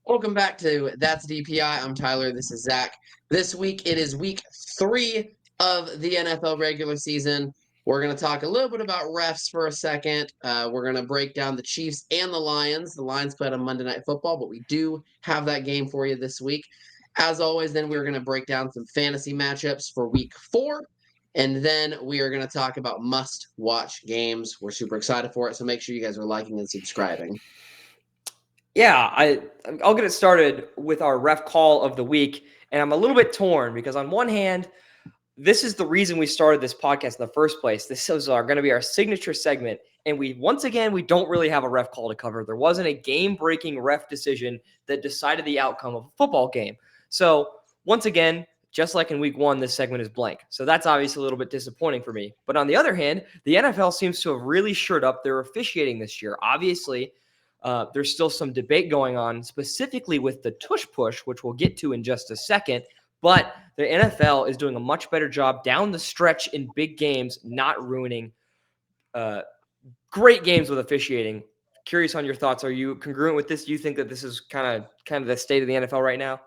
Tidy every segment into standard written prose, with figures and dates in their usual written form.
Welcome back to That's DPI. I'm Tyler. This is Zach. This week it is week 3 of the NFL regular season. We're going to talk a little bit about refs for a second. We're going to break down the Chiefs and the Lions. The Lions played on Monday Night Football, but we do have that game for you this week. As always, then we're going to break down some fantasy matchups for week 4. And then we are going to talk about must-watch games. We're super excited for it, so make sure you guys are liking and subscribing. Yeah, I'll get it started with our ref call of the week, and I'm a little bit torn because on one hand, this is the reason we started this podcast in the first place. This is going to be our signature segment, and we don't really have a ref call to cover. There wasn't a game-breaking ref decision that decided the outcome of a football game. So once again, just like in week 1, this segment is blank. So that's obviously a little bit disappointing for me. But on the other hand, the NFL seems to have really shored up their officiating this year. Obviously, there's still some debate going on, specifically with the tush push, which we'll get to in just a second. But the NFL is doing a much better job down the stretch in big games, not ruining great games with officiating. Curious on your thoughts. Are you congruent with this? Do you think that this is kind of the state of the NFL right now?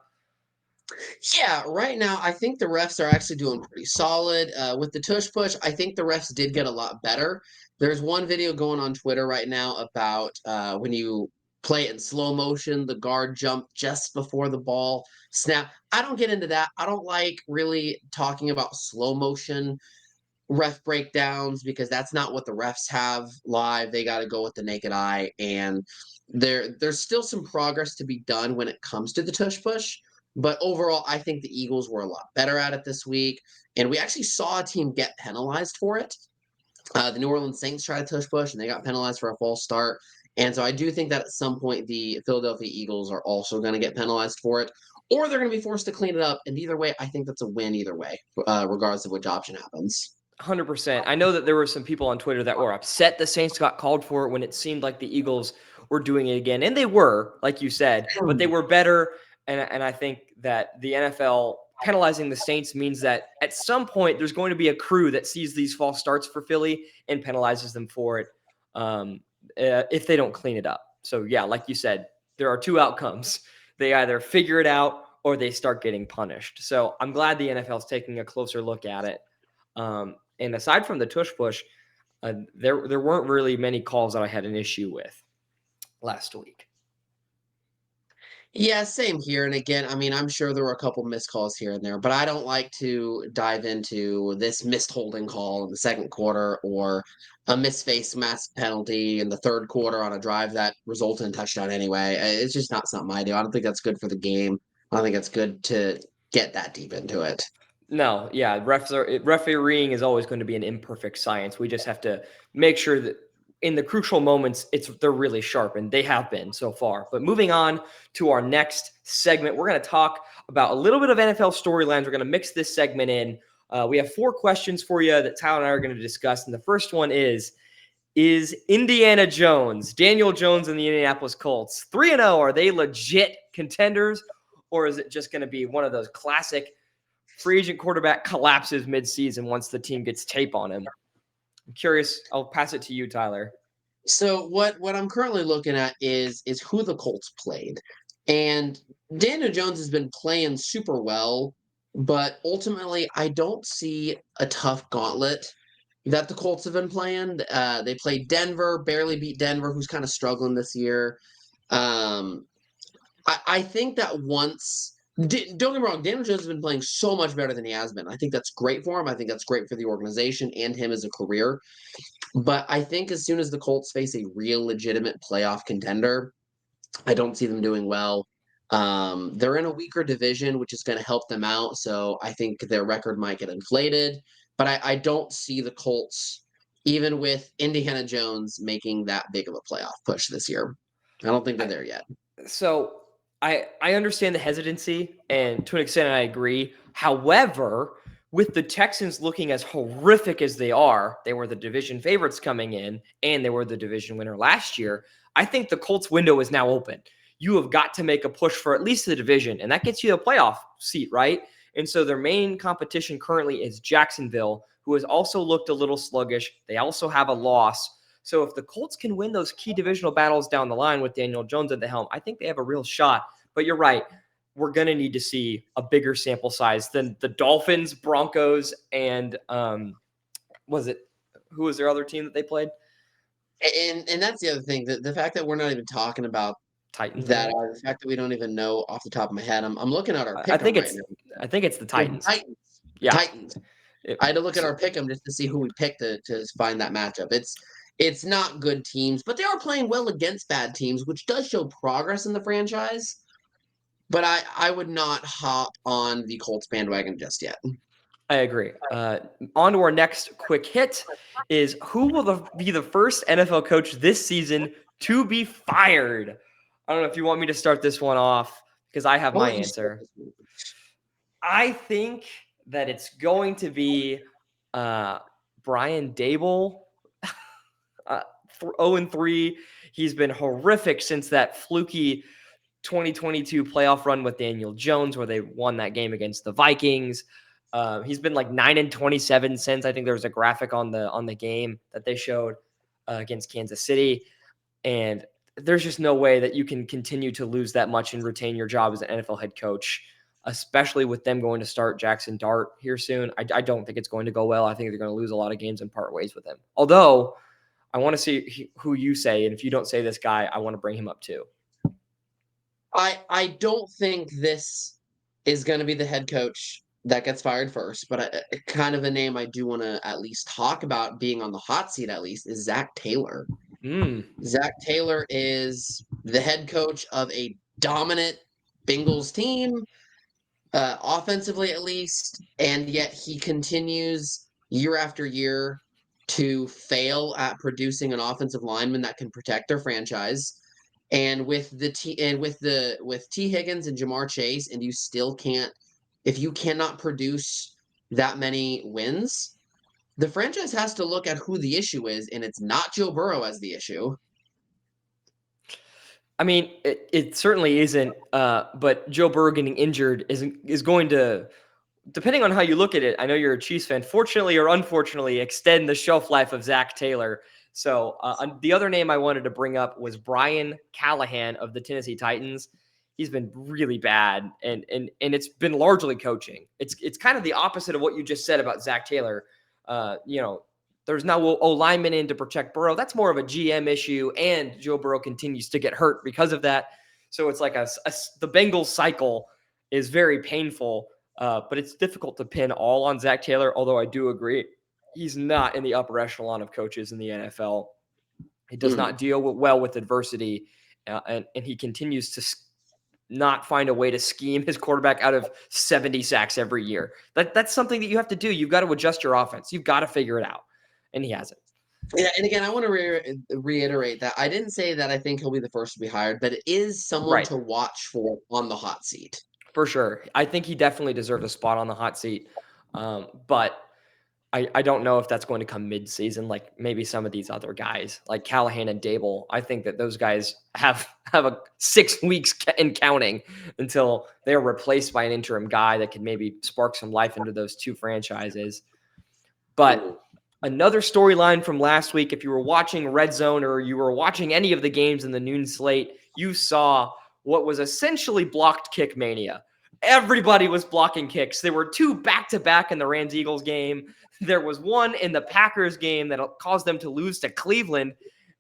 Yeah, right now I think the refs are actually doing pretty solid. With the tush push, I think the refs did get a lot better. There's one video going on Twitter right now about when you play it in slow motion, the guard jumped just before the ball snap. I don't get into that. I don't like really talking about slow motion ref breakdowns because that's not what the refs have live. They got to go with the naked eye, and there's still some progress to be done when it comes to the tush push. But overall, I think the Eagles were a lot better at it this week, and we actually saw a team get penalized for it. The New Orleans Saints tried to tush push, and they got penalized for a false start. And so I do think that at some point the Philadelphia Eagles are also going to get penalized for it, or they're going to be forced to clean it up. And either way, I think that's a win either way, regardless of which option happens. 100%. I know that there were some people on Twitter that were upset the Saints got called for it when it seemed like the Eagles were doing it again. And they were, like you said, but they were better. And I think that the NFL penalizing the Saints means that at some point there's going to be a crew that sees these false starts for Philly and penalizes them for it if they don't clean it up. So, yeah, like you said, there are two outcomes. They either figure it out or they start getting punished. So I'm glad the NFL is taking a closer look at it. And aside from the tush push, there weren't really many calls that I had an issue with last week. Yeah, same here. And again, I mean, I'm sure there were a couple missed calls here and there, but I don't like to dive into this missed holding call in the second quarter or a missed face mask penalty in the third quarter on a drive that resulted in a touchdown anyway. It's just not something I do. I don't think that's good for the game. I don't think it's good to get that deep into it. No, yeah, refereeing is always going to be an imperfect science. We just have to make sure that in the crucial moments, they're really sharp, and they have been so far. But moving on to our next segment, we're going to talk about a little bit of NFL storylines. We're going to mix this segment in. We have 4 questions for you that Tyler and I are going to discuss, and the first one is Indiana Jones, Daniel Jones and the Indianapolis Colts 3-0? Are they legit contenders, or is it just going to be one of those classic free agent quarterback collapses midseason once the team gets tape on him? I'm curious. I'll pass it to you, Tyler. So what I'm currently looking at is who the Colts played. And Daniel Jones has been playing super well, but ultimately I don't see a tough gauntlet that the Colts have been playing. They played Denver, barely beat Denver, who's kind of struggling this year. Um, I think that once don't get me wrong, Daniel Jones has been playing so much better than he has been. I think that's great for him. I think that's great for the organization and him as a career. But I think as soon as the Colts face a real legitimate playoff contender, I don't see them doing well. They're in a weaker division, which is going to help them out. So I think their record might get inflated. But I don't see the Colts, even with Indiana Jones, making that big of a playoff push this year. I don't think they're there yet. So I understand the hesitancy, and to an extent I agree. However, with the Texans looking as horrific as they were the division favorites coming in, and they were the division winner last year. I think the Colts window is now open. You have got to make a push for at least the division, and that gets you a playoff seat, right? And so their main competition currently is Jacksonville, who has also looked a little sluggish. They also have a loss. So if the Colts can win those key divisional battles down the line with Daniel Jones at the helm, I think they have a real shot. But you're right. We're going to need to see a bigger sample size than the Dolphins, Broncos, and who was their other team that they played? And that's the other thing. The fact that we're not even talking about Titans, I that, think. the fact that we don't even know off the top of my head. I'm looking at our I pick'em think right it's now. I think it's the The Titans. Titans. The Yeah. Titans. I had to look at our pick'em just to see who we picked to find that matchup. It's not good teams, but they are playing well against bad teams, which does show progress in the franchise. But I would not hop on the Colts bandwagon just yet. I agree. On to our next quick hit is who will be the first NFL coach this season to be fired? I don't know if you want me to start this one off because I have I'll my let you start answer. this one. I think that it's going to be Brian Dable. 0-3. He's been horrific since that fluky 2022 playoff run with Daniel Jones, where they won that game against the Vikings. He's been like 9-27 since. I think there was a graphic on the game that they showed against Kansas City, and there's just no way that you can continue to lose that much and retain your job as an NFL head coach, especially with them going to start Jackson Dart here soon. I don't think it's going to go well. I think they're going to lose a lot of games and part ways with him. Although I want to see who you say, and if you don't say this guy, I want to bring him up too. I don't think this is going to be the head coach that gets fired first, but kind of a name I do want to at least talk about being on the hot seat at least is Zach Taylor. Zach Taylor is the head coach of a dominant Bengals team, offensively at least, and yet he continues year after year to fail at producing an offensive lineman that can protect their franchise. And with T Higgins and Jamar Chase, and you still can't, if you cannot produce that many wins, the franchise has to look at who the issue is, and it's not Joe Burrow as the issue. I mean, it certainly isn't. But Joe Burrow getting injured is going to, depending on how you look at it. I know you're a Chiefs fan. Fortunately or unfortunately, extend the shelf life of Zach Taylor. So the other name I wanted to bring up was Brian Callahan of the Tennessee Titans. He's been really bad, and it's been largely coaching. It's kind of the opposite of what you just said about Zach Taylor. There's now O lineman in to protect Burrow. That's more of a GM issue, and Joe Burrow continues to get hurt because of that. So it's like the Bengals cycle is very painful, but it's difficult to pin all on Zach Taylor, although I do agree he's not in the upper echelon of coaches in the NFL. He does not deal well with adversity, and he continues to not find a way to scheme his quarterback out of 70 sacks every year. That's something that you have to do. You've got to adjust your offense. You've got to figure it out. And he hasn't. Yeah, and again, I want to reiterate that I didn't say that I think he'll be the first to be hired, but it is someone to watch for on the hot seat. For sure. I think he definitely deserves a spot on the hot seat. But I don't know if that's going to come mid-season, like maybe some of these other guys, like Callahan and Dable. I think that those guys have a 6 weeks in counting until they are replaced by an interim guy that can maybe spark some life into those two franchises. But another storyline from last week, if you were watching Red Zone or you were watching any of the games in the noon slate, you saw what was essentially blocked kick mania. Everybody was blocking kicks. There were 2 back-to-back in the Rams-Eagles game. There was one in the Packers game that caused them to lose to Cleveland.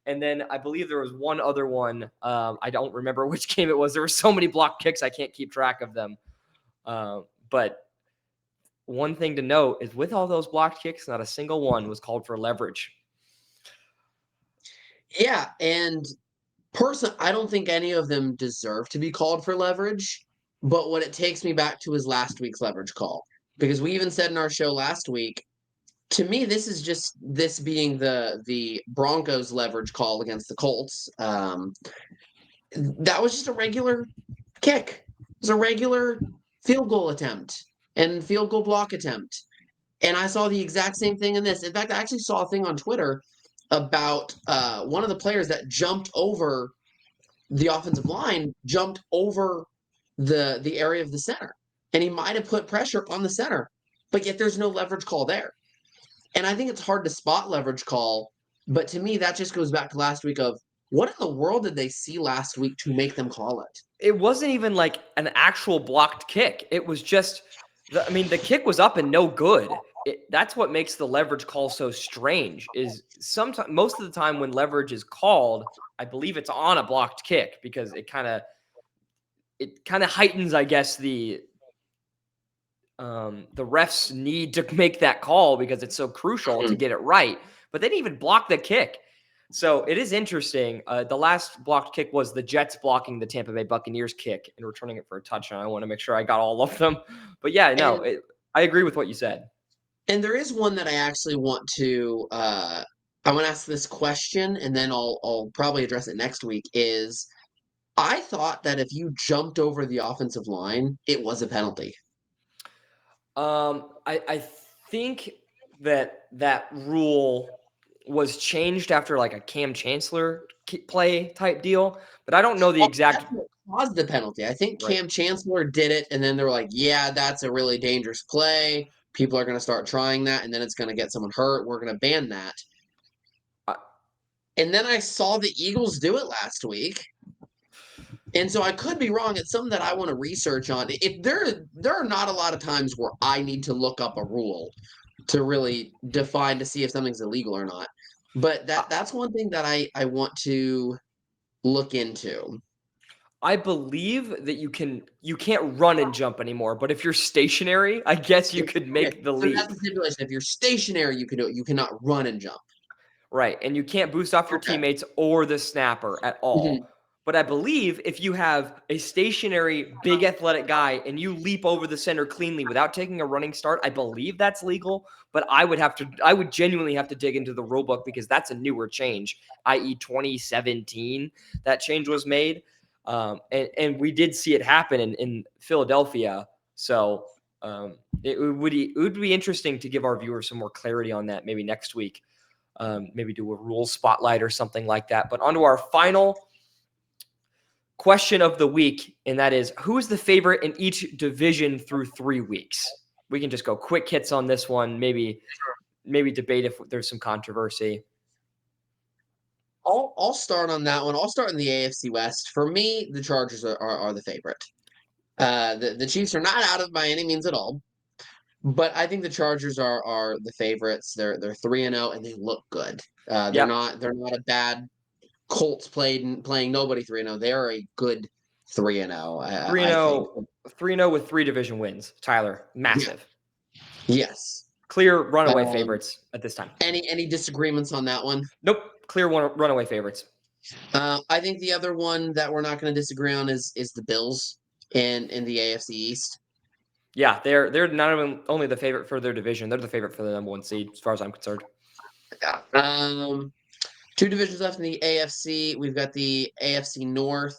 And then I believe there was one other one. I don't remember which game it was. There were so many blocked kicks, I can't keep track of them. But one thing to note is with all those blocked kicks, not a single one was called for leverage. Yeah, and personally, I don't think any of them deserve to be called for leverage. But what it takes me back to is last week's leverage call. Because we even said in our show last week, to me, this is just this being the Broncos leverage call against the Colts. That was just a regular kick. It was a regular field goal attempt and field goal block attempt. And I saw the exact same thing in this. In fact, I actually saw a thing on Twitter about one of the players that jumped over the offensive line, jumped over the area of the center. And he might have put pressure on the center, but yet there's no leverage call there. And I think it's hard to spot leverage call, but to me, that just goes back to last week of what in the world did they see last week to make them call it? It wasn't even like an actual blocked kick. It was just, the kick was up and no good. That's what makes the leverage call so strange. Is sometimes most of the time when leverage is called, I believe it's on a blocked kick because it kind of heightens, I guess, the refs need to make that call because it's so crucial to get it right. But they didn't even block the kick. So it is interesting. The last blocked kick was the Jets blocking the Tampa Bay Buccaneers kick and returning it for a touchdown. I want to make sure I got all of them. But yeah, no, I agree with what you said. And there is one that I actually want to I want to ask this question, and then I'll probably address it next week. Is I thought that if you jumped over the offensive line, it was a penalty. I think that rule was changed after like a Cam Chancellor play type deal, but I don't know the exact. That's what caused the penalty. I think Right. Cam Chancellor did it, and then they were like, "Yeah, that's a really dangerous play. People are going to start trying that, and then it's going to get someone hurt. We're going to ban that." Uh, And then I saw the Eagles do it last week. And so I could be wrong. It's something that I want to research on. If there are not a lot of times where I need to look up a rule to really define to see if something's illegal or not. But that's one thing that I want to look into. I believe that you can't run and jump anymore, but if you're stationary, I guess you could Okay, make the so leap. that's the stipulation. If you're stationary, you can do it. You cannot run and jump. Right. And you can't boost off your Okay. teammates or the snapper at all. Mhm. But I believe if you have a stationary, big athletic guy and you leap over the center cleanly without taking a running start, I believe that's legal. But I would genuinely have to dig into the rule book because that's a newer change, i.e., 2017. That change was made. And we did see it happen in Philadelphia. So it would be interesting to give our viewers some more clarity on that maybe next week. Maybe do a rules spotlight or something like that. But on to our final question of the week, and that is, who is the favorite in each division through 3 weeks? We can just go quick hits on this one, maybe debate if there's some controversy. I'll start on that one. I'll start in the AFC West. For me, the Chargers are the favorite. The Chiefs are not out of by any means at all. But I think the Chargers are the favorites. They're 3-0 and they look good. Yep. They're not a bad Colts playing nobody 3-0. They are a good 3-0. 3 I think. 0, 3-0 with 3 division wins. Tyler, Yeah. massive. Yes. Clear runaway Um, favorites at this time. any disagreements on that one? Nope. Clear runaway favorites. I think the other one that we're not going to disagree on is the Bills in the AFC East. Yeah, they're not even only the favorite for their division, they're the favorite for the number 1 seed, as far as I'm concerned. Yeah. Two divisions left in the AFC. We've got the AFC North.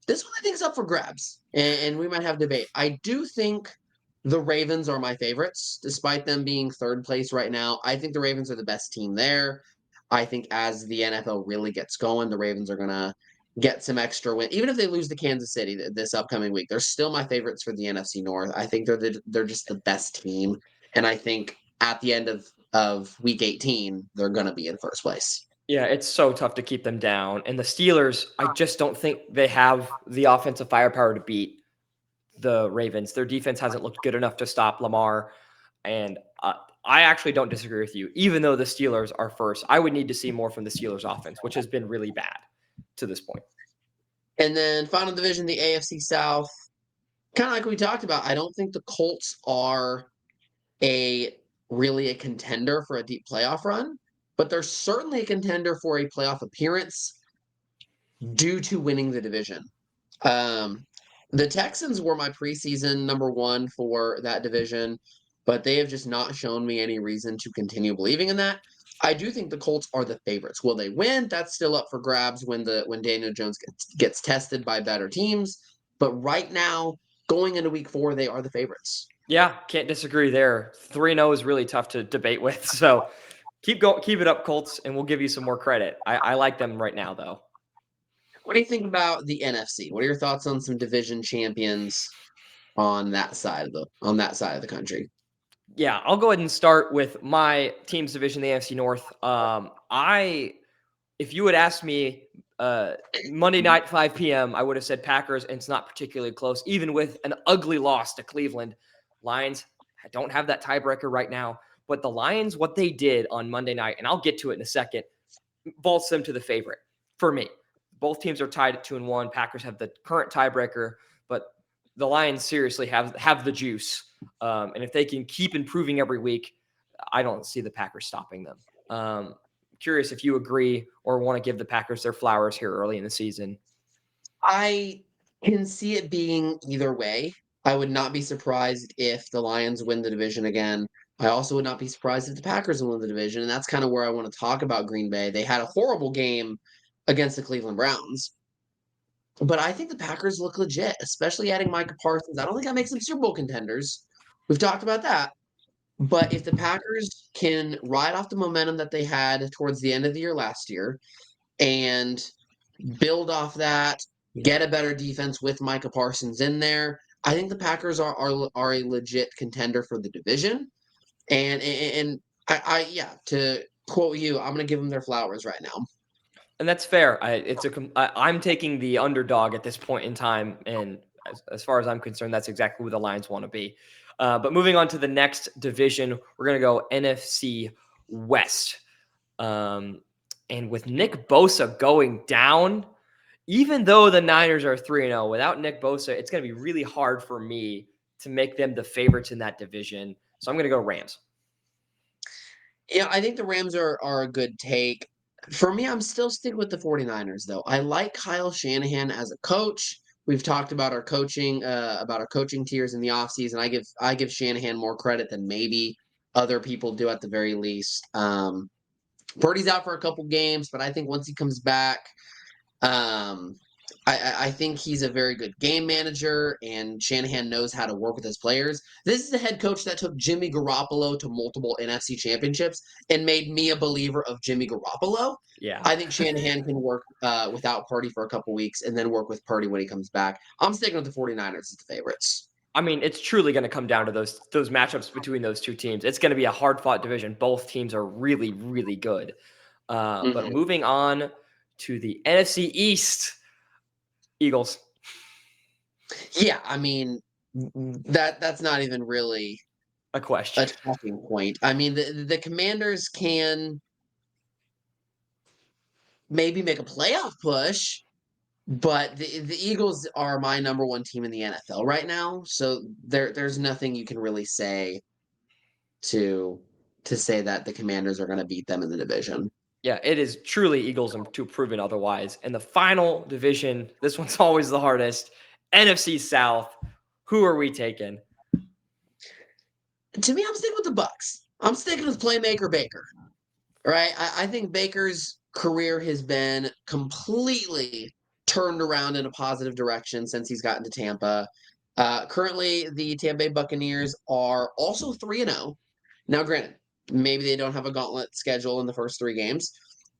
This one I think is up for grabs, and we might have debate. I do think the Ravens are my favorites, despite them being third place right now. I think the Ravens are the best team there. I think as the NFL really gets going, the Ravens are gonna get some extra win. Even if they lose to Kansas City this upcoming week, they're still my favorites for the NFC North. I think they're just the best team, and I think at the end of week 18, they're gonna be in first place. Yeah, it's so tough to keep them down. And the Steelers, I just don't think they have the offensive firepower to beat the Ravens. Their defense hasn't looked good enough to stop Lamar. And I actually don't disagree with you. Even though the Steelers are first, I would need to see more from the Steelers offense, which has been really bad to this point. And then final division, the AFC South. Kind of like we talked about, I don't think the Colts are a really a contender for a deep playoff run, but they're certainly a contender for a playoff appearance due to winning the division. Um, the Texans were my preseason number one for that division, but they have just not shown me any reason to continue believing in that. I do think the Colts are the favorites. Will they win? That's still up for grabs when Daniel Jones gets tested by better teams. But right now, going into week 4, they are the favorites. Yeah, can't disagree there. 3-0 is really tough to debate with. So keep it up, Colts, and we'll give you some more credit. I like them right now, though. What do you think about the NFC? What are your thoughts on some division champions on that side of the country? Yeah, I'll go ahead and start with my team's division, the AFC North. If you had asked me Monday night, 5 p.m., I would have said Packers, and it's not particularly close, even with an ugly loss to Cleveland. Lions don't have that tiebreaker right now, but the Lions, what they did on Monday night, and I'll get to it in a second, vaults them to the favorite for me. Both teams are tied at 2-1. Packers have the current tiebreaker, but the Lions seriously have the juice. And if they can keep improving every week, I don't see the Packers stopping them. Curious if you agree or want to give the Packers their flowers here early in the season. I can see it being either way. I would not be surprised if the Lions win the division again. I also would not be surprised if the Packers win the division, and that's kind of where I want to talk about Green Bay. They had a horrible game against the Cleveland Browns, but I think the Packers look legit, especially adding Micah Parsons. I don't think that makes them Super Bowl contenders. We've talked about that. But if the Packers can ride off the momentum that they had towards the end of the year last year and build off that, get a better defense with Micah Parsons in there, I think the Packers are a legit contender for the division. And yeah, to quote you, I'm going to give them their flowers right now. And that's fair. I'm taking the underdog at this point in time, and as far as I'm concerned, that's exactly who the Lions want to be. But moving on to the next division, we're going to go NFC West. And with Nick Bosa going down, even though the Niners are 3-0, without Nick Bosa, it's going to be really hard for me to make them the favorites in that division. So I'm going to go Rams. Yeah, I think the Rams are a good take. For me, I'm still sticking with the 49ers, though. I like Kyle Shanahan as a coach. We've talked about our coaching tiers in the offseason. I give Shanahan more credit than maybe other people do at the very least. Purdy's out for a couple games, but I think once he comes back, um, I think he's a very good game manager, and Shanahan knows how to work with his players. This is the head coach that took Jimmy Garoppolo to multiple NFC championships and made me a believer of Jimmy Garoppolo. Yeah. I think Shanahan can work without Purdy for a couple weeks and then work with Purdy when he comes back. I'm sticking with the 49ers as the favorites. I mean, it's truly going to come down to those matchups between those two teams. It's going to be a hard-fought division. Both teams are really, really good. But moving on to the NFC East, Eagles. Yeah, I mean that's not even really a question. A talking point. I mean, the Commanders can maybe make a playoff push, but the Eagles are my number one team in the NFL right now. So there's nothing you can really say to say that the Commanders are going to beat them in the division. Yeah, it is truly Eagles to proven otherwise. And the final division, this one's always the hardest. NFC South. Who are we taking? To me, I'm sticking with the Bucks. I'm sticking with playmaker Baker. Right? I think Baker's career has been completely turned around in a positive direction since he's gotten to Tampa. Currently, the Tampa Bay Buccaneers are also 3-0. Now, granted, maybe they don't have a gauntlet schedule in the first 3 games,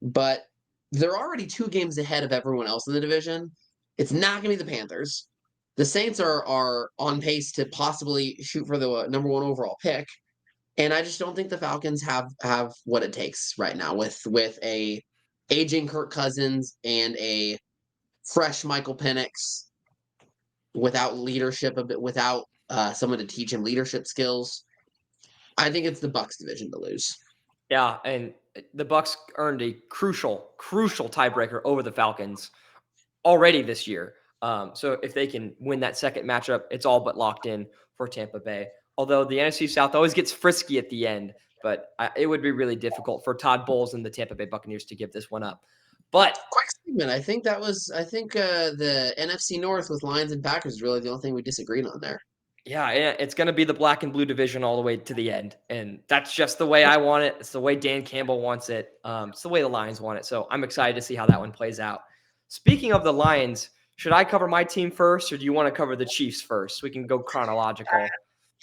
but they're already 2 games ahead of everyone else in the division. It's not going to be the Panthers. The Saints are on pace to possibly shoot for the number 1 overall pick. And I just don't think the Falcons have what it takes right now with a aging Kirk Cousins and a fresh Michael Penix without leadership, a bit without someone to teach him leadership skills. I think it's the Bucks division to lose. Yeah, and the Bucks earned a crucial tiebreaker over the Falcons already this year. So if they can win that second matchup, it's all but locked in for Tampa Bay. Although the NFC South always gets frisky at the end, but it would be really difficult for Todd Bowles and the Tampa Bay Buccaneers to give this one up. But quick statement. I think the NFC North with Lions and Packers is really the only thing we disagreed on there. Yeah, it's going to be the black and blue division all the way to the end. And that's just the way I want it. It's the way Dan Campbell wants it. It's the way the Lions want it. So I'm excited to see how that one plays out. Speaking of the Lions, should I cover my team first, or do you want to cover the Chiefs first? We can go chronological.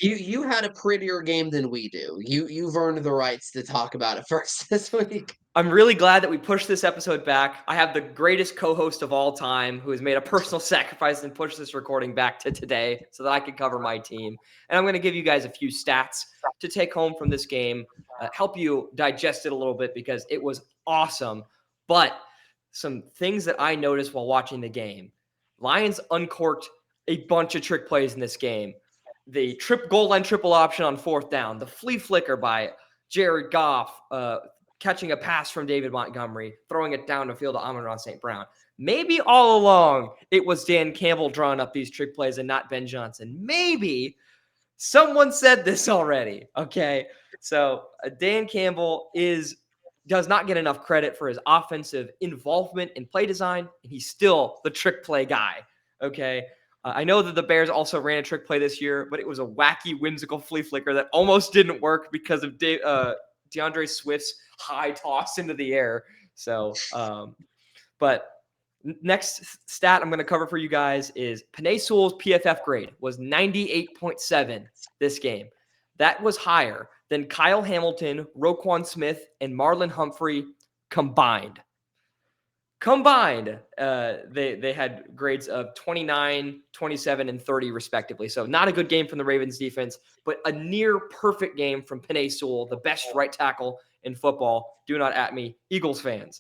You had a prettier game than we do. You've earned the rights to talk about it first this week. I'm really glad that we pushed this episode back. I have the greatest co-host of all time who has made a personal sacrifice and pushed this recording back to today so that I could cover my team. And I'm going to give you guys a few stats to take home from this game, help you digest it a little bit because it was awesome. But some things that I noticed while watching the game. Lions uncorked a bunch of trick plays in this game. The goal line triple option on fourth down, the flea flicker by Jared Goff, catching a pass from David Montgomery, throwing it down the field to Amon-Ra St. Brown. Maybe all along it was Dan Campbell drawing up these trick plays and not Ben Johnson. Maybe someone said this already. Okay. So Dan Campbell does not get enough credit for his offensive involvement in play design, and he's still the trick play guy. Okay. I know that the Bears also ran a trick play this year, but it was a wacky, whimsical flea flicker that almost didn't work because of DeAndre Swift's high toss into the air. So, but next stat I'm going to cover for you guys is Penei Sewell's PFF grade was 98.7 this game. That was higher than Kyle Hamilton, Roquan Smith, and Marlon Humphrey combined. They had grades of 29, 27, and 30 respectively. So not a good game from the Ravens defense, but a near perfect game from Penei Sewell, the best right tackle in football. Do not at me, Eagles fans.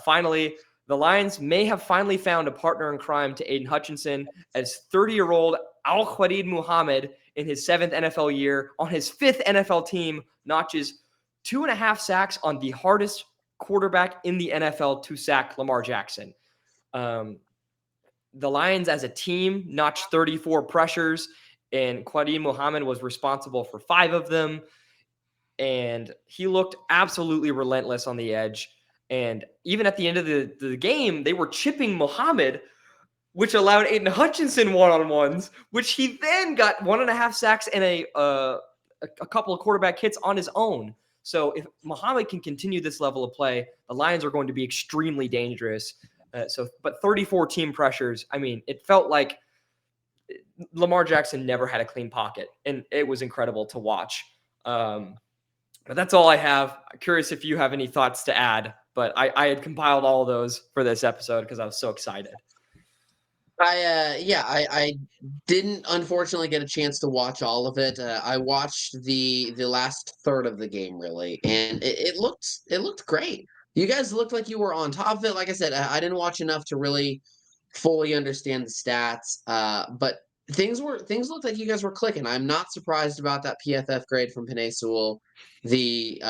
Finally, the Lions may have finally found a partner in crime to Aiden Hutchinson, as 30-year-old Al-Khalid Muhammad in his 7th NFL year on his 5th NFL team notches 2.5 sacks on the hardest quarterback in the NFL to sack, Lamar Jackson. The Lions as a team notched 34 pressures, and Khalid Muhammad was responsible for 5 of them. And he looked absolutely relentless on the edge. And even at the end of the game, they were chipping Muhammad, which allowed Aiden Hutchinson one-on-ones, which he then got 1.5 sacks and a couple of quarterback hits on his own. So if Muhammad can continue this level of play, the Lions are going to be extremely dangerous. But 34 team pressures, I mean, it felt like Lamar Jackson never had a clean pocket, and it was incredible to watch. But that's all I have. I'm curious if you have any thoughts to add, but I had compiled all of those for this episode because I was so excited. I didn't unfortunately get a chance to watch all of it. I watched the last third of the game really, and it looked great. You guys looked like you were on top of it. Like I said, I didn't watch enough to really fully understand the stats. But things looked like you guys were clicking. I'm not surprised about that PFF grade from Penei Sewell. The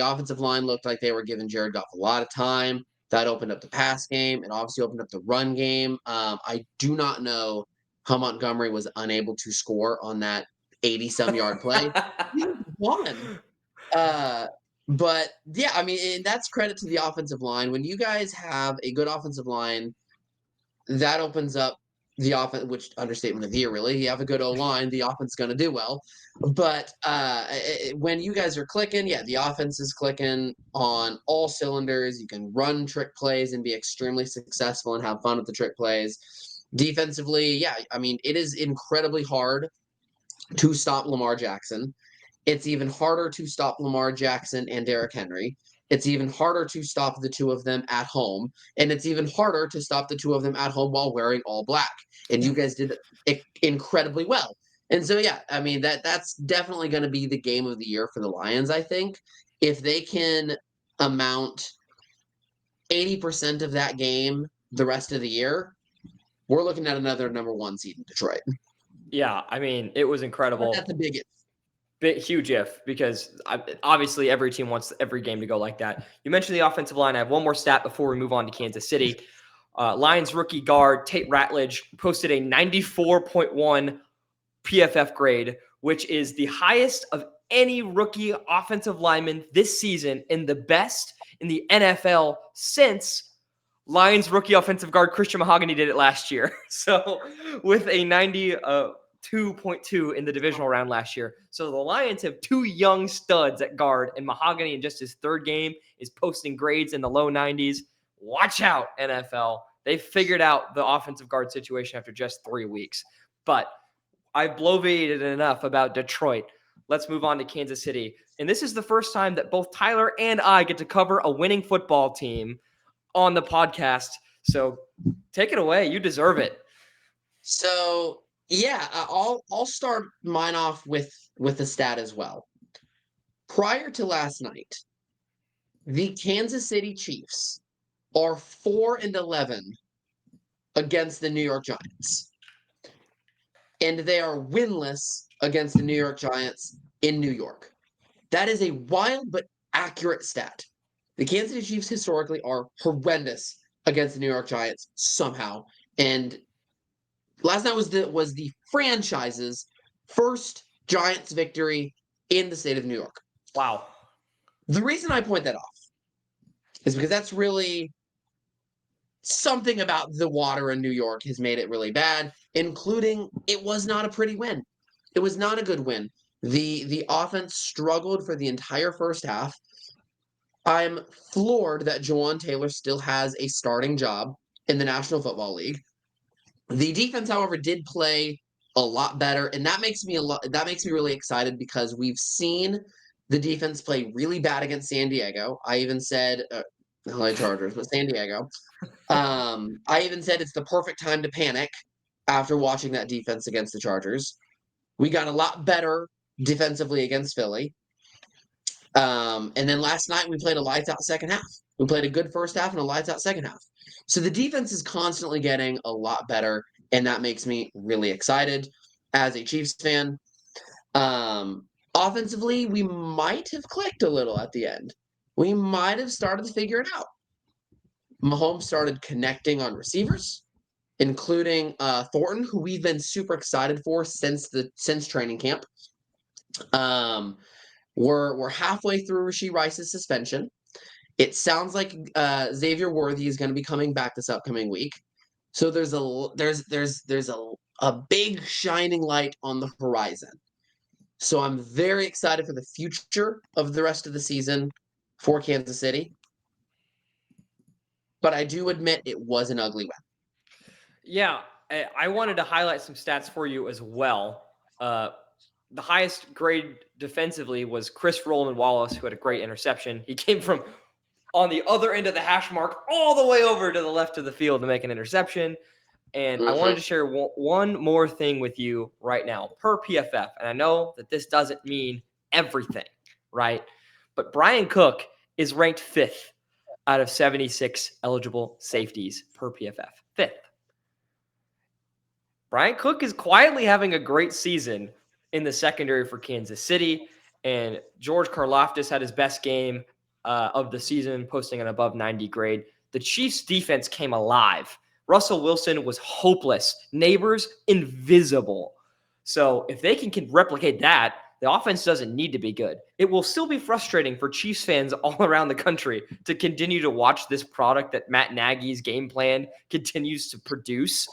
offensive line looked like they were giving Jared Goff a lot of time. That opened up the pass game. It obviously opened up the run game. I do not know how Montgomery was unable to score on that 80-some yard play. He won. But yeah, I mean, and that's credit to the offensive line. When you guys have a good offensive line, that opens up the offense, which understatement of the year, really. You have a good O-line, the offense is going to do well. But when you guys are clicking, yeah, the offense is clicking on all cylinders. You can run trick plays and be extremely successful and have fun with the trick plays. Defensively, yeah, I mean, it is incredibly hard to stop Lamar Jackson. It's even harder to stop Lamar Jackson and Derrick Henry. It's even harder to stop the two of them at home. And it's even harder to stop the two of them at home while wearing all black. And you guys did it incredibly well. And so, yeah, I mean, that's definitely going to be the game of the year for the Lions, I think. If they can amount 80% of that game the rest of the year, we're looking at another number 1 seed in Detroit. Yeah, I mean, it was incredible. But that's a big if. Huge if, because obviously every team wants every game to go like that. You mentioned the offensive line. I have one more stat before we move on to Kansas City. Lions rookie guard Tate Ratledge posted a 94.1 PFF grade, which is the highest of any rookie offensive lineman this season and the best in the NFL since Lions rookie offensive guard Christian Mahogany did it last year. So with a 92.2 in the divisional round last year. So the Lions have 2 young studs at guard, and Mahogany in just his 3rd game is posting grades in the low 90s. Watch out, NFL. They figured out the offensive guard situation after just 3 weeks. But I've bloviated enough about Detroit. Let's move on to Kansas City. And this is the first time that both Tyler and I get to cover a winning football team on the podcast. So take it away. You deserve it. So yeah, I'll start mine off with a stat as well. Prior to last night, the Kansas City Chiefs are 4-11 against the New York Giants. And they are winless against the New York Giants in New York. That is a wild but accurate stat. The Kansas City Chiefs historically are horrendous against the New York Giants somehow. And last night was the franchise's first Giants victory in the state of New York. Wow. The reason I point that off is because that's really something about the water in New York has made it really bad, including it was not a pretty win. It was not a good win. The offense struggled for the entire first half. I'm floored that Jawan Taylor still has a starting job in the National Football League. The defense, however, did play a lot better, and that makes me really excited because we've seen the defense play really bad against San Diego. I even said LA Chargers, but San Diego. I even said it's the perfect time to panic after watching that defense against the Chargers. We got a lot better defensively against Philly. And then last night we played a lights out second half. We played a good first half and a lights out second half. So the defense is constantly getting a lot better, and that makes me really excited as a Chiefs fan. Offensively, we might have clicked a little at the end. We might have started to figure it out. Mahomes started connecting on receivers, including Thornton, who we've been super excited for since training camp. We're halfway through Rashee Rice's suspension. It sounds like Xavier Worthy is going to be coming back this upcoming week. So there's a big shining light on the horizon. So I'm very excited for the future of the rest of the season for Kansas City. But I do admit it was an ugly win. Yeah, I wanted to highlight some stats for you as well. The highest grade defensively was Chris Roland Wallace, who had a great interception. He came from on the other end of the hash mark all the way over to the left of the field to make an interception. And I wanted to share one more thing with you right now per PFF. And I know that this doesn't mean everything, right? But Brian Cook is ranked 5th out of 76 eligible safeties per PFF. 5th. Brian Cook is quietly having a great season in the secondary for Kansas City. And George Karlaftis had his best game of the season, posting an above 90 grade. The Chiefs' defense came alive. Russell Wilson was hopeless. Neighbors, invisible. So if they can replicate that, the offense doesn't need to be good. It will still be frustrating for Chiefs fans all around the country to continue to watch this product that Matt Nagy's game plan continues to produce.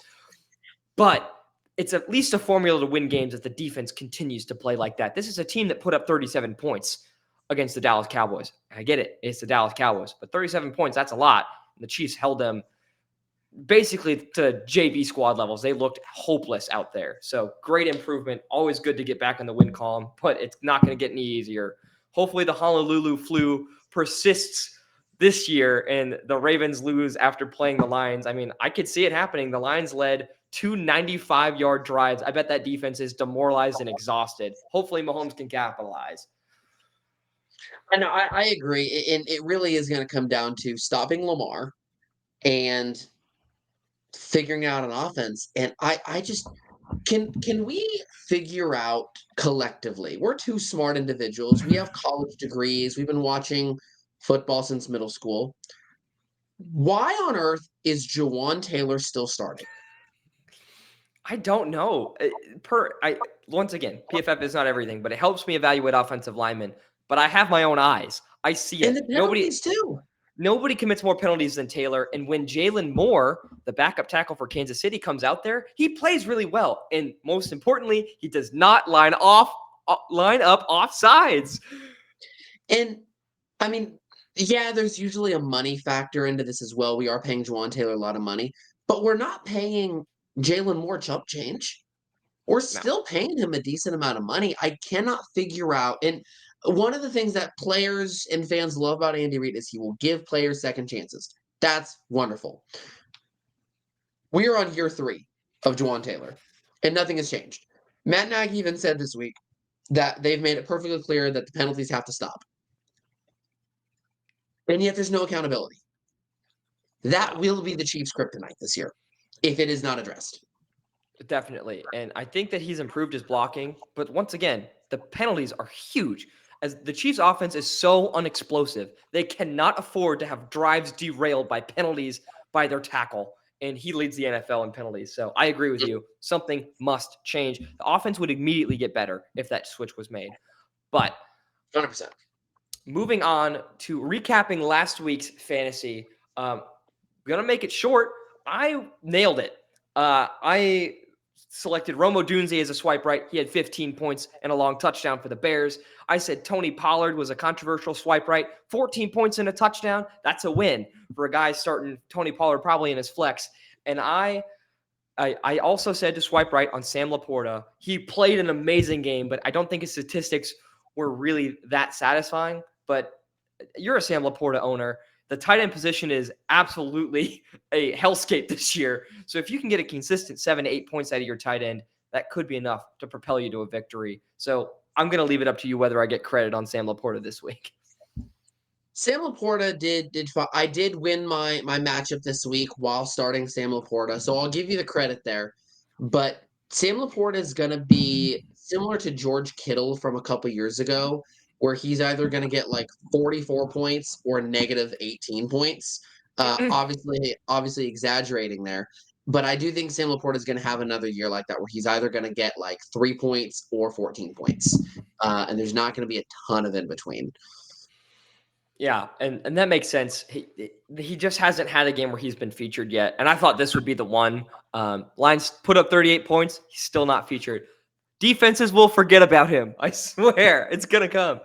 But it's at least a formula to win games if the defense continues to play like that. This is a team that put up 37 points against the Dallas Cowboys. I get it. It's the Dallas Cowboys. But 37 points, that's a lot. And the Chiefs held them basically to JV squad levels. They looked hopeless out there. So great improvement. Always good to get back in the win column, but it's not going to get any easier. Hopefully the Honolulu flu persists this year and the Ravens lose after playing the Lions. I mean, I could see it happening. The Lions led 2 95-yard drives. I bet that defense is demoralized and exhausted. Hopefully Mahomes can capitalize. And I agree. And it really is going to come down to stopping Lamar and figuring out an offense. And I just can we figure out collectively? We're two smart individuals. We have college degrees. We've been watching football since middle school. Why on earth is Jawan Taylor still starting? I don't know. Once again, PFF is not everything, but it helps me evaluate offensive linemen. But I have my own eyes. I see it. And the penalties too. Nobody commits more penalties than Taylor. And when Jalen Moore, the backup tackle for Kansas City, comes out there, he plays really well. And most importantly, he does not line up off sides. And I mean, yeah, there's usually a money factor into this as well. We are paying Jawan Taylor a lot of money, but we're not paying Jalen Moore chump change. We're still paying him a decent amount of money. I cannot figure out. And one of the things that players and fans love about Andy Reid is he will give players second chances. That's wonderful. We are on year 3 of Jawan Taylor, and nothing has changed. Matt Nagy even said this week that they've made it perfectly clear that the penalties have to stop. And yet there's no accountability. That Yeah, will be the Chiefs' kryptonite this year if it is not addressed. definitely. And I think that he's improved his blocking. But once again, the penalties are huge. As the Chiefs' offense is so unexplosive, they cannot afford to have drives derailed by penalties by their tackle. And he leads the NFL in penalties. So I agree with you. Something must change. The offense would immediately get better if that switch was made. But 100%. moving on to recapping last week's fantasy, gonna make it short. I nailed it. I selected Romo Dunze as a swipe right. He had 15 points and a long touchdown for the Bears. I said Tony Pollard was a controversial swipe right. 14 points and a touchdown. That's a win for a guy starting Tony Pollard probably in his flex. And I also said to swipe right on Sam Laporta. He played an amazing game, but I don't think his statistics were really that satisfying. But you're a Sam Laporta owner. The tight end position is absolutely a hellscape this year. So if you can get a consistent 7 to 8 points out of your tight end, that could be enough to propel you to a victory. So I'm going to leave it up to you whether I get credit on Sam Laporta this week. Sam Laporta did I did win my matchup this week while starting Sam Laporta, so I'll give you the credit there. But Sam Laporta is going to be similar to George Kittle from a couple years ago, where he's either going to get like 44 points or negative 18 points. Obviously exaggerating there, but I do think Sam Laporta is going to have another year like that, where he's either going to get like 3 points or 14 points, and there's not going to be a ton of in between. Yeah, and that makes sense. He just hasn't had a game where he's been featured yet, and I thought this would be the one. Lions put up 38 points. He's still not featured. Defenses will forget about him. I swear, it's gonna come.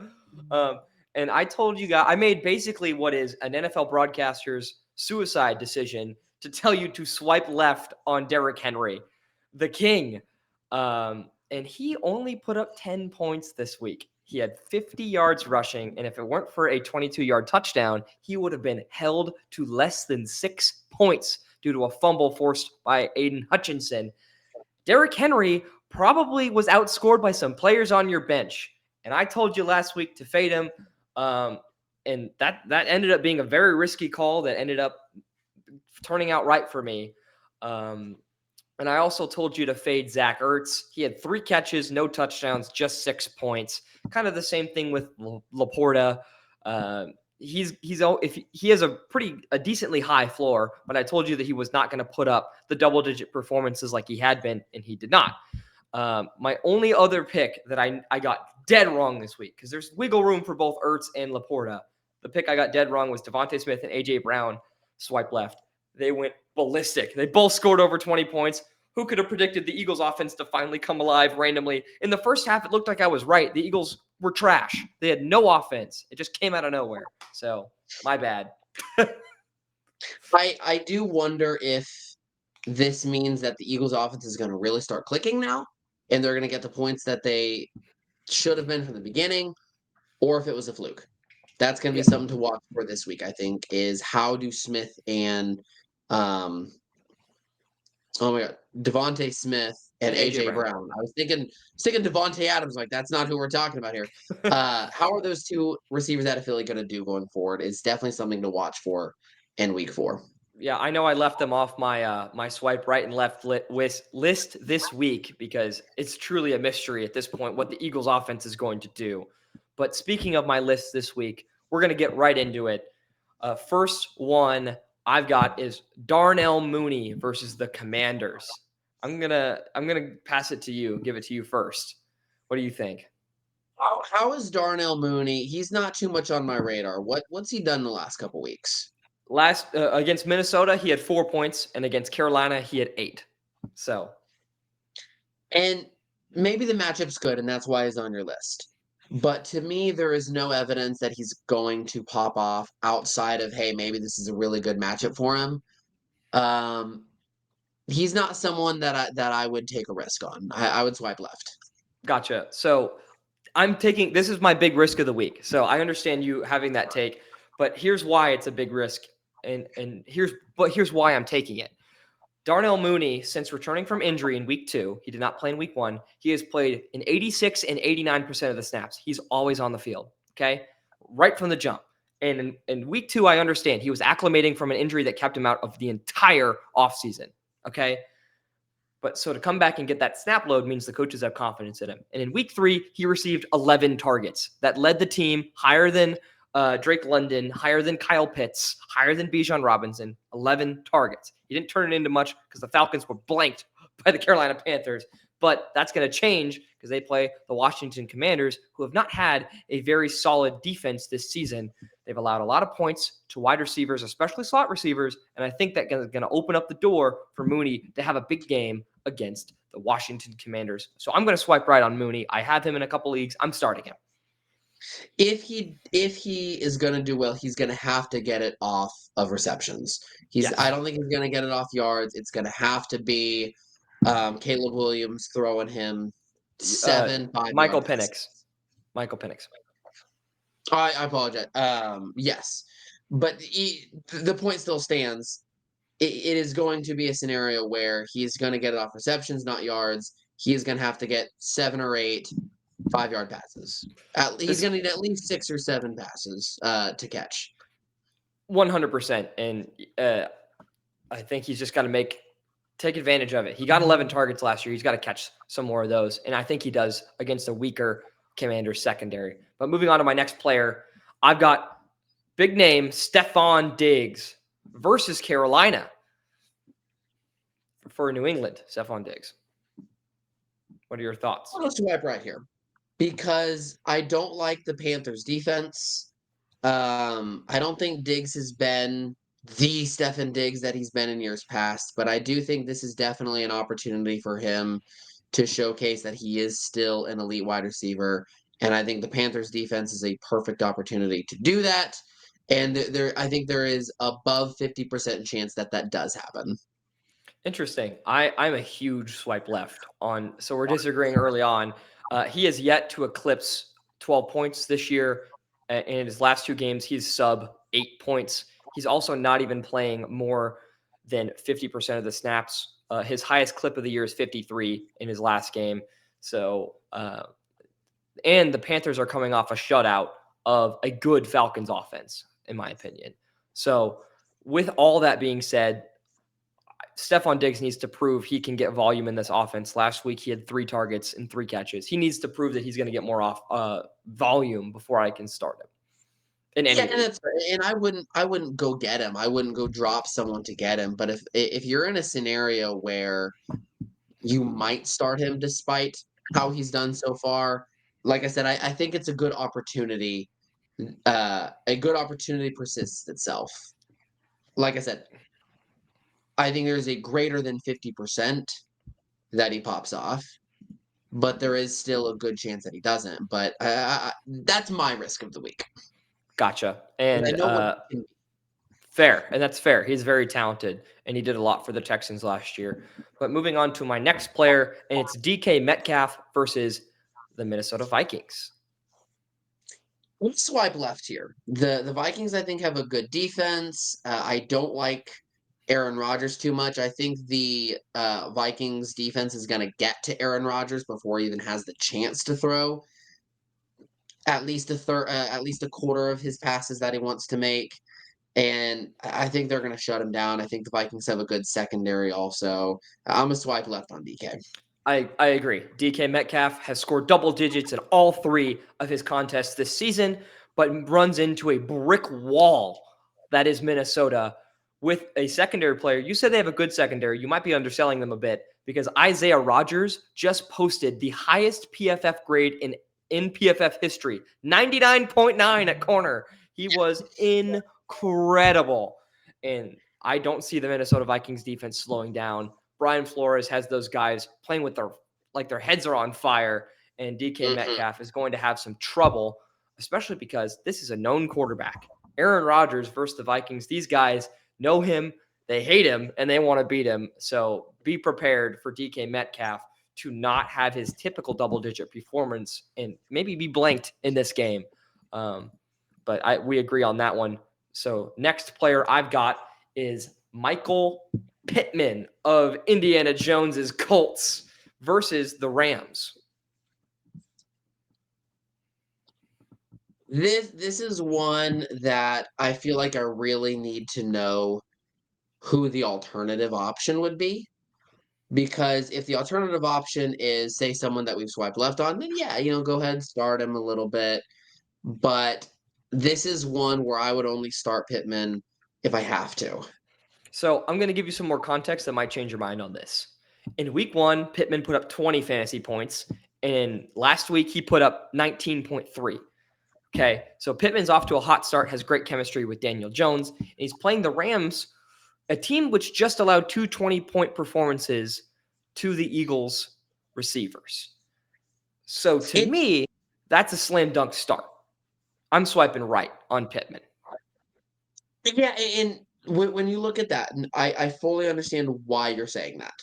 And I told you guys, I made basically what is an NFL broadcaster's suicide decision to tell you to swipe left on Derrick Henry, the king. And he only put up 10 points this week. He had 50 yards rushing, and if it weren't for a 22-yard touchdown, he would have been held to less than 6 points due to a fumble forced by Aiden Hutchinson. Derrick Henry probably was outscored by some players on your bench, and I told you last week to fade him, and that ended up being a very risky call that ended up turning out right for me. And I also told you to fade Zach Ertz. He had 3 catches, no touchdowns, just 6 points. Kind of the same thing with Laporta. If he has a decently high floor, but I told you that he was not going to put up the double-digit performances like he had been, and he did not. My only other pick that I got dead wrong this week, because there's wiggle room for both Ertz and Laporta. The pick I got dead wrong was Devontae Smith and A.J. Brown swipe left. They went ballistic. They both scored over 20 points. Who could have predicted the Eagles offense to finally come alive randomly? In the first half, it looked like I was right. The Eagles were trash. They had no offense. It just came out of nowhere. So, my bad. I do wonder if this means that the Eagles offense is going to really start clicking now, and they're going to get the points that they should have been from the beginning, or if it was a fluke. That's going to be Yeah, something to watch for this week, I think, is how do Smith and oh my God, Devontae Smith and and A.J. AJ Brown. Brown. I was thinking Devontae Adams, like that's not who we're talking about here. How are those two receivers out of Philly going to do going forward? It's definitely something to watch for in week 4. Yeah, I know I left them off my my swipe right and left list this week because it's truly a mystery at this point what the Eagles offense is going to do. But speaking of my list this week, we're going to get right into it. First one I've got is Darnell Mooney versus the Commanders. I'm gonna pass it to you. Give it to you first. What do you think? How is Darnell Mooney? He's not too much on my radar. What's he done the last couple weeks? Last against Minnesota, he had 4 points, and against Carolina, he had 8. So And maybe the matchup's good, and that's why he's on your list. But to me, there is no evidence that he's going to pop off outside of, hey, maybe this is a really good matchup for him. Um, he's not someone that I would take a risk on. I would swipe left. gotcha. So I'm taking this is my big risk of the week. So I understand you having that take, but here's why it's a big risk, and here's why I'm taking it. Darnell Mooney, since returning from injury in week 2, he did not play in week 1. He has played in 86 and 89% of the snaps. He's always on the field. Okay, right from the jump. And in week 2, I understand he was acclimating from an injury that kept him out of the entire offseason. Okay. But so to come back and get that snap load means the coaches have confidence in him. And in week 3, he received 11 targets. That led the team higher than Drake London, higher than Kyle Pitts, higher than Bijan Robinson, 11 targets. He didn't turn it into much because the Falcons were blanked by the Carolina Panthers. But that's going to change because they play the Washington Commanders, who have not had a very solid defense this season. They've allowed a lot of points to wide receivers, especially slot receivers, and I think that's going to open up the door for Mooney to have a big game against the Washington Commanders. So I'm going to swipe right on Mooney. I have him in a couple leagues. I'm starting him. If he is going to do well, he's going to have to get it off of receptions. Yes. I don't think he's going to get it off yards. It's going to have to be Caleb Williams throwing him 7 Michael 5-yard Penix. passes. Michael Penix. I apologize. Yes, but the point still stands. It is going to be a scenario where he's going to get it off receptions, not yards. He is going to have to get 7 or 8 5-yard passes. He's going to need at least 6 or 7 passes to catch. 100%. And I think he's just got to take advantage of it. He got 11 targets last year. He's got to catch some more of those. And I think he does against a weaker Commanders secondary. But moving on to my next player, I've got big name Stephon Diggs versus Carolina for New England. Stephon Diggs. What are your thoughts? I'm going to swipe right here because I don't like the Panthers defense. I don't think Diggs has been the Stefon Diggs that he's been in years past, but I do think this is definitely an opportunity for him to showcase that he is still an elite wide receiver. And I think the Panthers defense is a perfect opportunity to do that. And I think there is above 50% chance that does happen. Interesting. I'm a huge swipe left on, so we're disagreeing early on. He has yet to eclipse 12 points this year. In his last 2 games, he's sub 8 points. He's also not even playing more than 50% of the snaps. His highest clip of the year is 53 in his last game. So, and the Panthers are coming off a shutout of a good Falcons offense, in my opinion. So, with all that being said, Stephon Diggs needs to prove he can get volume in this offense. Last week, he had 3 targets and 3 catches. He needs to prove that he's going to get more volume before I can start him. And I wouldn't go get him. I wouldn't go drop someone to get him. But if you're in a scenario where you might start him despite how he's done so far, like I said, I think it's a good opportunity. A good opportunity persists itself. Like I said, I think there's a greater than 50% that he pops off, but there is still a good chance that he doesn't. But that's my risk of the week. Gotcha. And I know fair. And that's fair. He's very talented, and he did a lot for the Texans last year. But moving on to my next player, and it's DK Metcalf versus the Minnesota Vikings. Let's swipe left here. The Vikings, I think, have a good defense. I don't like Aaron Rodgers too much. I think the Vikings defense is going to get to Aaron Rodgers before he even has the chance to throw at least a quarter of his passes that he wants to make. And I think they're going to shut him down. I think the Vikings have a good secondary also. I'm going to swipe left on DK. I agree. DK Metcalf has scored double digits in all 3 of his contests this season, but runs into a brick wall that is Minnesota with a secondary player. You said they have a good secondary. You might be underselling them a bit because Isaiah Rodgers just posted the highest PFF grade in PFF history, 99.9 at corner. He was incredible. And I don't see the Minnesota Vikings defense slowing down. Brian Flores has those guys playing with their heads are on fire, and DK Metcalf is going to have some trouble, especially because this is a known quarterback. Aaron Rodgers versus the Vikings. These guys know him, they hate him, and they want to beat him. So be prepared for DK Metcalf to not have his typical double-digit performance and maybe be blanked in this game. But we agree on that one. So next player I've got is Michael Pittman of Indiana Jones's Colts versus the Rams. This is one that I feel like I really need to know who the alternative option would be. Because if the alternative option is, say, someone that we've swiped left on, then yeah, go ahead and start him a little bit. But this is one where I would only start Pittman if I have to. So I'm going to give you some more context that might change your mind on this. In week 1, Pittman put up 20 fantasy points. And last week, he put up 19.3. Okay, so Pittman's off to a hot start, has great chemistry with Daniel Jones. And he's playing the Rams, a team which just allowed 2 20-point performances to the Eagles receivers. So to It me, that's a slam dunk start. I'm swiping right on Pittman. Yeah, and when you look at that, and I fully understand why you're saying that.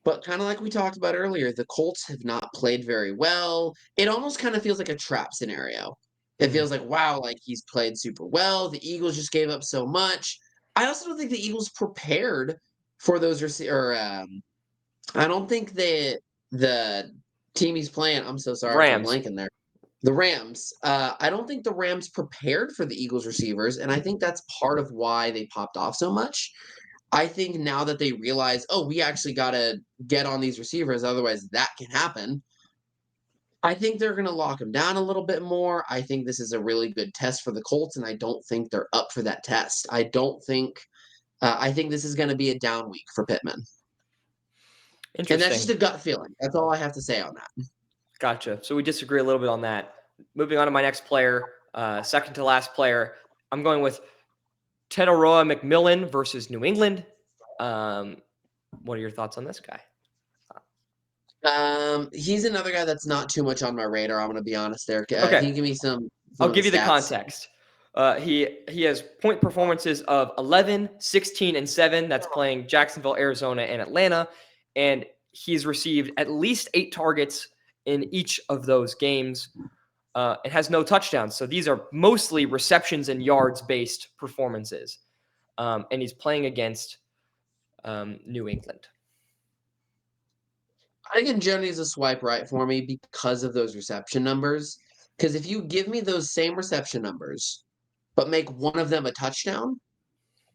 But kind of like we talked about earlier, the Colts have not played very well. It almost kind of feels like a trap scenario. It Mhm. feels like, wow, like he's played super well. The Eagles just gave up so much. I also don't think the Eagles prepared for those or I don't think the team he's playing. I'm so sorry for Rams. blanking there. The Rams. I don't think the Rams prepared for the Eagles receivers, and I think that's part of why they popped off so much. I think now that they realize, oh, we actually got to get on these receivers, otherwise that can happen. I think they're going to lock them down a little bit more. I think this is a really good test for the Colts, and I don't think they're up for that test. I don't think. I think this is going to be a down week for Pittman, and that's just Interesting. a gut feeling. That's all I have to say on that. Gotcha. So we disagree a little bit on that. Moving on to my next player, second to last player. I'm going with Teteroa McMillan versus New England. Um, what are your thoughts on this guy? He's another guy that's not too much on my radar. I'm going to be honest there. Can Okay, you give me some I'll of the give you the stats? context. He has point performances of 11, 16, and 7. That's playing Jacksonville, Arizona, and Atlanta. And he's received at least 8 targets in each of those games. It has no touchdowns. So these are mostly receptions and yards based performances. And he's playing against New England. I think Journey is a swipe right for me because of those reception numbers. Because if you give me those same reception numbers, but make one of them a touchdown,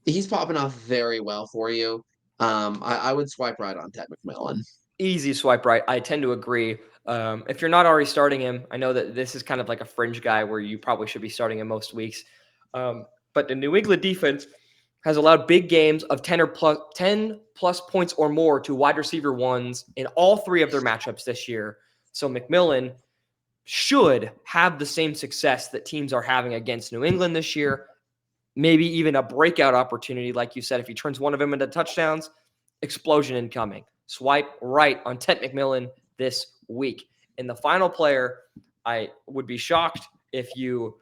he's popping off very well for you. I would swipe right on Ted McMillan. Easy swipe right. I tend to agree. If you're not already starting him, I know that this is kind of like a fringe guy where you probably should be starting him most weeks. But the New England defense has allowed big games of 10 plus points or more to wide receiver ones in all 3 of their matchups this year. So McMillan should have the same success that teams are having against New England this year. Maybe even a breakout opportunity, like you said, if he turns one of them into touchdowns, explosion incoming. Swipe right on Ted McMillan this week. And the final player, I would be shocked if you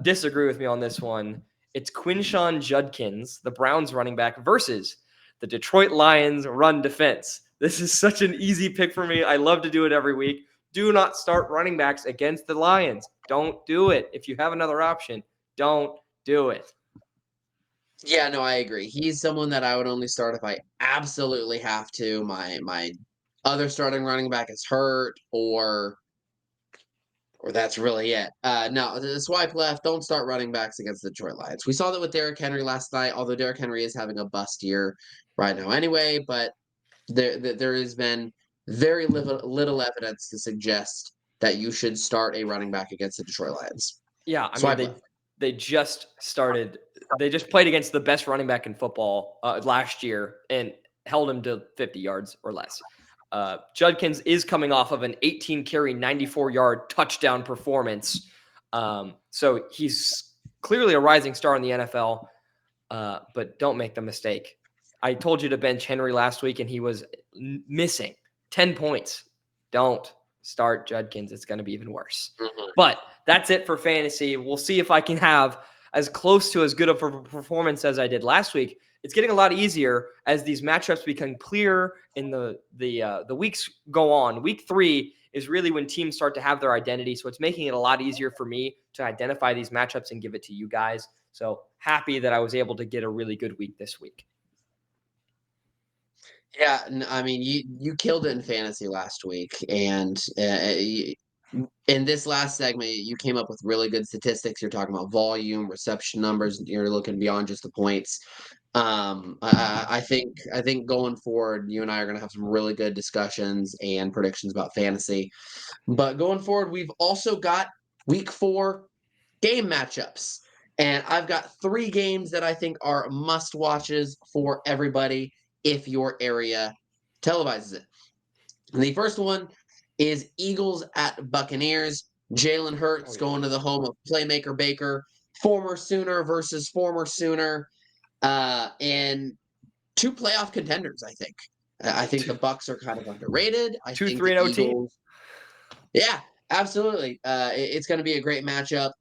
disagree with me on this one. It's Quinshawn Judkins, the Browns running back, versus the Detroit Lions run defense. This is such an easy pick for me. I love to do it every week. Do not start running backs against the Lions. Don't do it. If you have another option, don't do it. Yeah, no, I agree. He's someone that I would only start if I absolutely have to. My other starting running back is hurt, or that's really it. No, the swipe left. Don't start running backs against the Detroit Lions. We saw that with Derrick Henry last night. Although Derrick Henry is having a bust year right now, anyway. But there has been very little evidence to suggest that you should start a running back against the Detroit Lions. Yeah, I mean Swipe left. they just started. They just played against the best running back in football last year and held him to 50 yards or less. Judkins is coming off of an 18 carry, 94-yard touchdown performance. So he's clearly a rising star in the NFL. But don't make the mistake. I told you to bench Henry last week, and he was missing 10 points. Don't start Judkins. It's going to be even worse. Mhm. But that's it for fantasy. We'll see if I can have as close to as good of a performance as I did last week. It's getting a lot easier as these matchups become clear and the weeks go on. Week 3 is really when teams start to have their identity, so it's making it a lot easier for me to identify these matchups and give it to you guys. So happy that I was able to get a really good week this week. Yeah, I mean, you killed it in fantasy last week, and in this last segment, you came up with really good statistics. You're talking about volume, reception numbers. You're looking beyond just the points. I think going forward, you and I are going to have some really good discussions and predictions about fantasy. But going forward, we've also got week 4 game matchups. And I've got 3 games that I think are must watches for everybody if your area televises it. And the first one is Eagles at Buccaneers. Jalen Hurts going to the home of Playmaker Baker, former Sooner versus former Sooner, and 2 playoff contenders, I think. I think the Bucs are kind of underrated. I think 2-3 the in OT. Eagles. Yeah, absolutely. It's going to be a great matchup.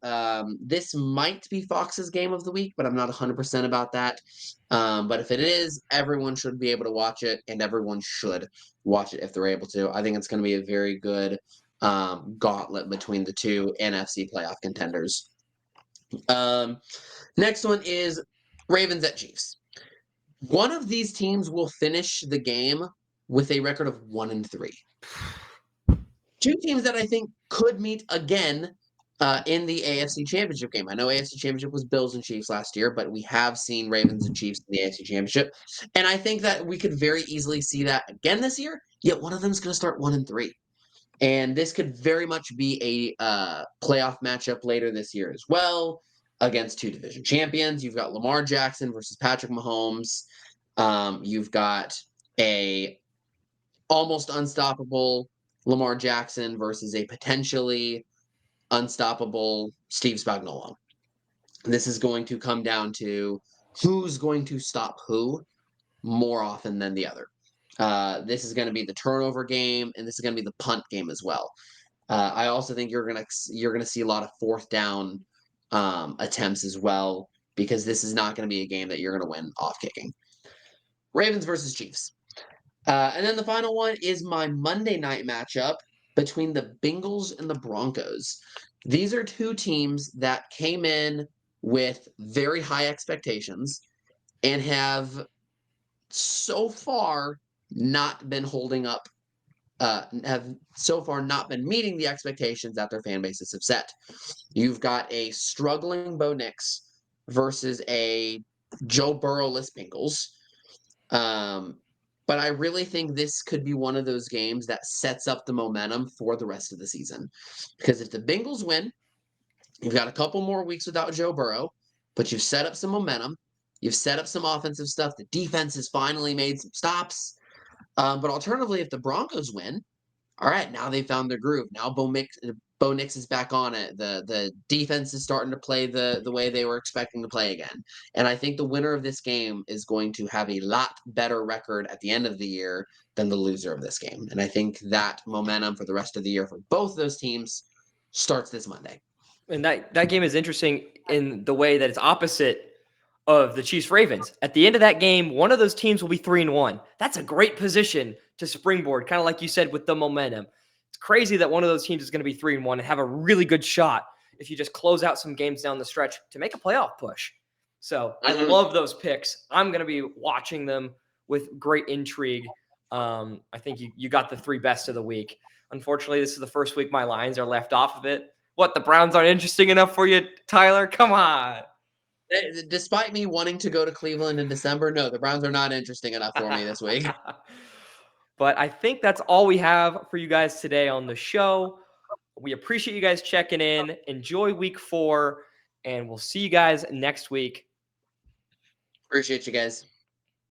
This might be Fox's game of the week, but I'm not 100% about that. But if it is, everyone should be able to watch it, and everyone should watch it if they're able to. I think it's going to be a very good gauntlet between the 2 NFC playoff contenders. Next one is Ravens at Chiefs. One of these teams will finish the game with a record of 1-3. 2 teams that I think could meet again in the AFC Championship game. I know AFC Championship was Bills and Chiefs last year, but we have seen Ravens and Chiefs in the AFC Championship, and I think that we could very easily see that again this year. Yet one of them is going to start 1-3, and this could very much be a playoff matchup later this year as well against 2 division champions. You've got Lamar Jackson versus Patrick Mahomes. You've got a almost unstoppable Lamar Jackson versus a potentially unstoppable Steve Spagnuolo. This is going to come down to who's going to stop who more often than the other. This is going to be the turnover game, and this is going to be the punt game as well. I also think you're gonna see a lot of 4th down attempts as well, because this is not going to be a game that you're going to win off kicking. Ravens versus Chiefs. And then the final one is my Monday night matchup between the Bengals and the Broncos. These are 2 teams that came in with very high expectations and have so far not been holding up, have so far not been meeting the expectations that their fan bases have set. You've got a struggling Bo Nix versus a Joe Burrow-less Bengals. But I really think this could be one of those games that sets up the momentum for the rest of the season. Because if the Bengals win, you've got a couple more weeks without Joe Burrow, but you've set up some momentum. You've set up some offensive stuff. The defense has finally made some stops. But alternatively, if the Broncos win, all right, now they found their groove. Now Bo Nix is back on it. The defense is starting to play the way they were expecting to play again. And I think the winner of this game is going to have a lot better record at the end of the year than the loser of this game. And I think that momentum for the rest of the year for both those teams starts this Monday. And that game is interesting in the way that it's opposite of the Chiefs Ravens. At the end of that game, one of those teams will be 3-1. That's a great position to springboard, kind of like you said with the momentum. It's crazy that one of those teams is going to be 3-1 and have a really good shot if you just close out some games down the stretch to make a playoff push. So I love those picks. I'm going to be watching them with great intrigue. I think you got the 3 best of the week. Unfortunately, this is the first week my lines are left off of it. What, the Browns aren't interesting enough for you, Tyler? Come on. Despite me wanting to go to Cleveland in December, no, the Browns are not interesting enough for me this week. But I think that's all we have for you guys today on the show. We appreciate you guys checking in. Enjoy week 4, and we'll see you guys next week. Appreciate you guys.